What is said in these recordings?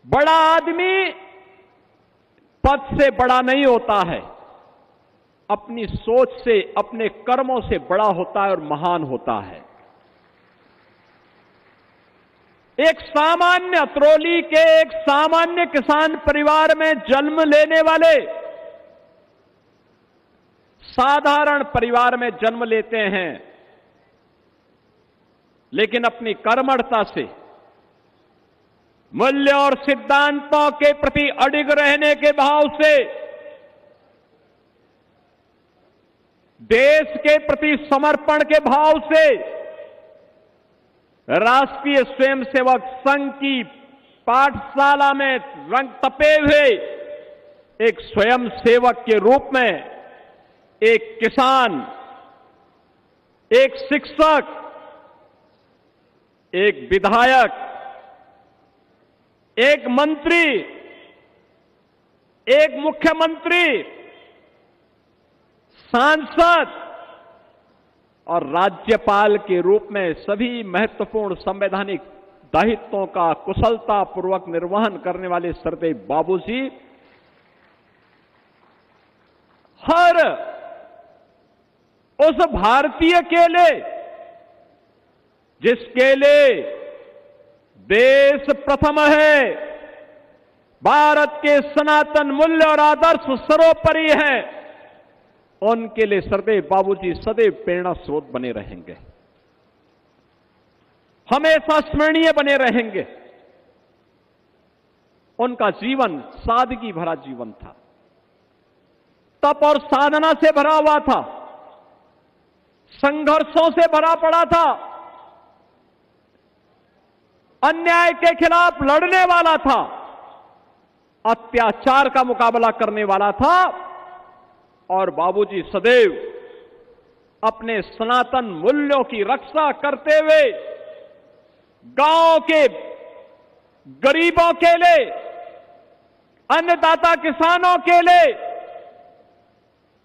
बड़ा आदमी पद से बड़ा नहीं होता है, अपनी सोच से, अपने कर्मों से बड़ा होता है और महान होता है। एक सामान्य अतरौली के एक सामान्य किसान परिवार में जन्म लेने वाले, साधारण परिवार में जन्म लेते हैं, लेकिन अपनी कर्मठता से, मूल्य और सिद्धांतों के प्रति अडिग रहने के भाव से, देश के प्रति समर्पण के भाव से राष्ट्रीय स्वयंसेवक संघ की पाठशाला में रंग तपे हुए एक स्वयंसेवक के रूप में एक किसान, एक शिक्षक, एक विधायक, एक मंत्री, एक मुख्यमंत्री, सांसद और राज्यपाल के रूप में सभी महत्वपूर्ण संवैधानिक दायित्वों का कुशलतापूर्वक निर्वहन करने वाले सरदेव बाबूजी हर उस भारतीय के लिए जिसके लिए देश प्रथम है, भारत के सनातन मूल्य और आदर्श सर्वोपरि है, उनके लिए सरदेव बाबूजी सदैव प्रेरणा स्रोत बने रहेंगे, हमेशा स्मरणीय बने रहेंगे। उनका जीवन सादगी भरा जीवन था, तप और साधना से भरा हुआ था, संघर्षों से भरा पड़ा था, अन्याय के खिलाफ लड़ने वाला था, अत्याचार का मुकाबला करने वाला था। और बाबूजी सदैव अपने सनातन मूल्यों की रक्षा करते हुए गांव के गरीबों के लिए, अन्नदाता किसानों के लिए,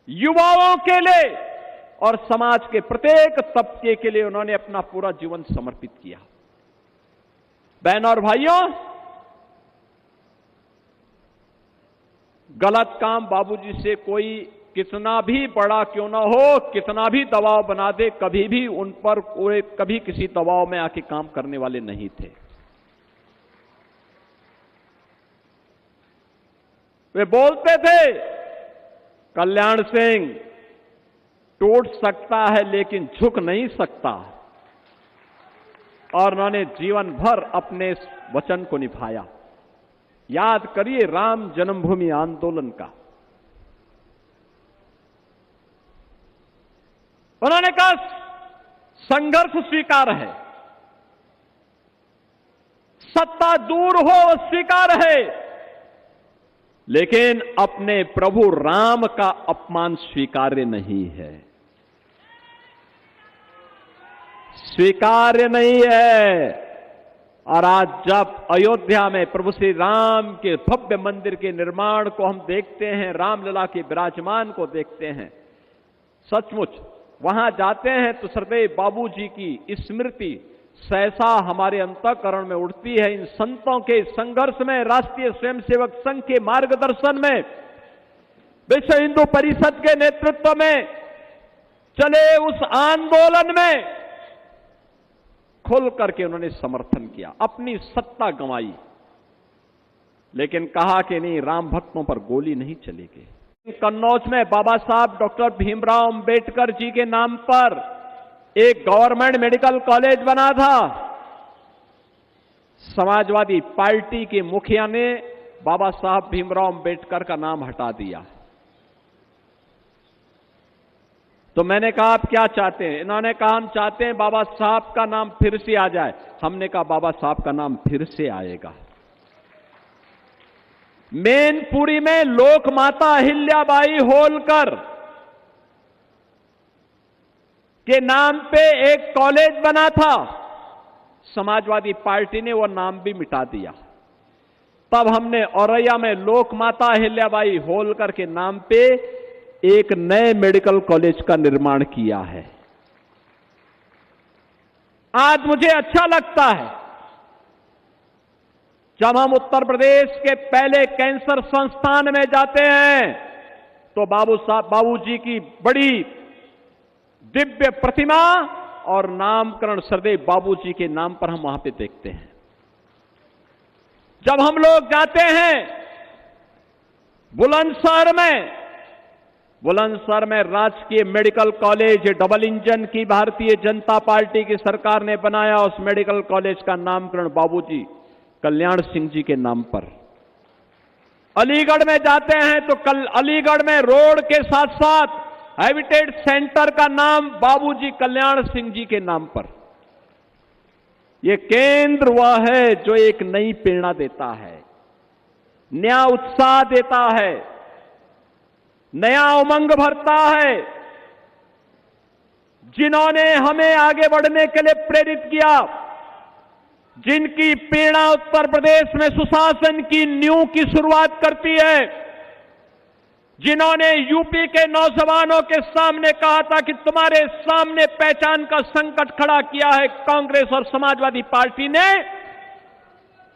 युवाओं के लिए और समाज के प्रत्येक तबके के लिए उन्होंने अपना पूरा जीवन समर्पित किया। बहनों और भाइयों, गलत काम बाबूजी से कोई कितना भी बड़ा क्यों ना हो, कितना भी दबाव बना दे, कभी भी उन पर कभी किसी दबाव में आके काम करने वाले नहीं थे। वे बोलते थे, कल्याण सिंह टूट सकता है लेकिन झुक नहीं सकता, और उन्होंने जीवन भर अपने वचन को निभाया। याद करिए राम जन्मभूमि आंदोलन का, उन्होंने कहा संघर्ष स्वीकार है, सत्ता दूर हो स्वीकार है, लेकिन अपने प्रभु राम का अपमान स्वीकार्य नहीं है, स्वीकार्य नहीं है। और आज जब अयोध्या में प्रभु श्री राम के भव्य मंदिर के निर्माण को हम देखते हैं, रामलला के विराजमान को देखते हैं, सचमुच वहां जाते हैं तो सरदेव बाबूजी की स्मृति सहसा हमारे अंतःकरण में उठती है। इन संतों के संघर्ष में, राष्ट्रीय स्वयंसेवक संघ के मार्गदर्शन में, विश्व हिंदू परिषद के नेतृत्व में चले उस आंदोलन में खुल करके उन्होंने समर्थन किया, अपनी सत्ता गंवाई, लेकिन कहा कि नहीं, राम भक्तों पर गोली नहीं चलेगी। कन्नौज में बाबा साहब डॉक्टर भीमराव अंबेडकर जी के नाम पर एक गवर्नमेंट मेडिकल कॉलेज बना था। समाजवादी पार्टी के मुखिया ने बाबा साहब भीमराव अंबेडकर का नाम हटा दिया। तो मैंने कहा आप क्या चाहते हैं? इन्होंने कहा हम चाहते हैं बाबा साहब का नाम फिर से आ जाए। हमने कहा बाबा साहब का नाम फिर से आएगा। मैनपुरी में लोक माता अहिल्याबाई होलकर के नाम पे एक कॉलेज बना था, समाजवादी पार्टी ने वो नाम भी मिटा दिया। तब हमने औरैया में लोक माता अहिल्याबाई होलकर के नाम पे एक नए मेडिकल कॉलेज का निर्माण किया है। आज मुझे अच्छा लगता है जब हम उत्तर प्रदेश के पहले कैंसर संस्थान में जाते हैं तो बाबूजी की बड़ी दिव्य प्रतिमा और नामकरण सदैव बाबूजी के नाम पर हम वहां पे देखते हैं। जब हम लोग जाते हैं बुलंदशहर में राजकीय मेडिकल कॉलेज, डबल इंजन की भारतीय जनता पार्टी की सरकार ने बनाया, उस मेडिकल कॉलेज का नामकरण बाबूजी कल्याण सिंह जी के नाम पर। अलीगढ़ में जाते हैं तो अलीगढ़ में रोड के साथ साथ हैबिटेट सेंटर का नाम बाबूजी कल्याण सिंह जी के नाम पर। यह केंद्र वह है जो एक नई प्रेरणा देता है, नया उत्साह देता है, नया उमंग भरता है। जिन्होंने हमें आगे बढ़ने के लिए प्रेरित किया, जिनकी प्रेरणा उत्तर प्रदेश में सुशासन की नींव की शुरुआत करती है, जिन्होंने यूपी के नौजवानों के सामने कहा था कि तुम्हारे सामने पहचान का संकट खड़ा किया है कांग्रेस और समाजवादी पार्टी ने,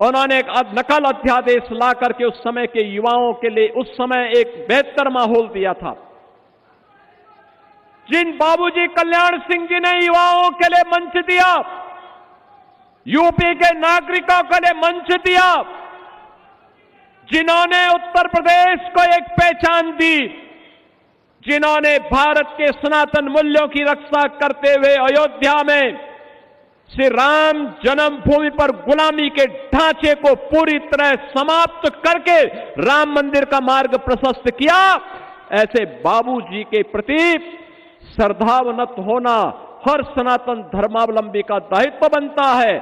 उन्होंने एक नकल अध्यादेश ला करके उस समय के युवाओं के लिए उस समय एक बेहतर माहौल दिया था। जिन बाबूजी कल्याण सिंह जी ने युवाओं के लिए मंच दिया, यूपी के नागरिकों के लिए मंच दिया, जिन्होंने उत्तर प्रदेश को एक पहचान दी, जिन्होंने भारत के सनातन मूल्यों की रक्षा करते हुए अयोध्या में श्री राम जन्मभूमि पर गुलामी के ढांचे को पूरी तरह समाप्त करके राम मंदिर का मार्ग प्रशस्त किया, ऐसे बाबूजी के प्रति श्रद्धावनत होना हर सनातन धर्मावलंबी का दायित्व बनता है।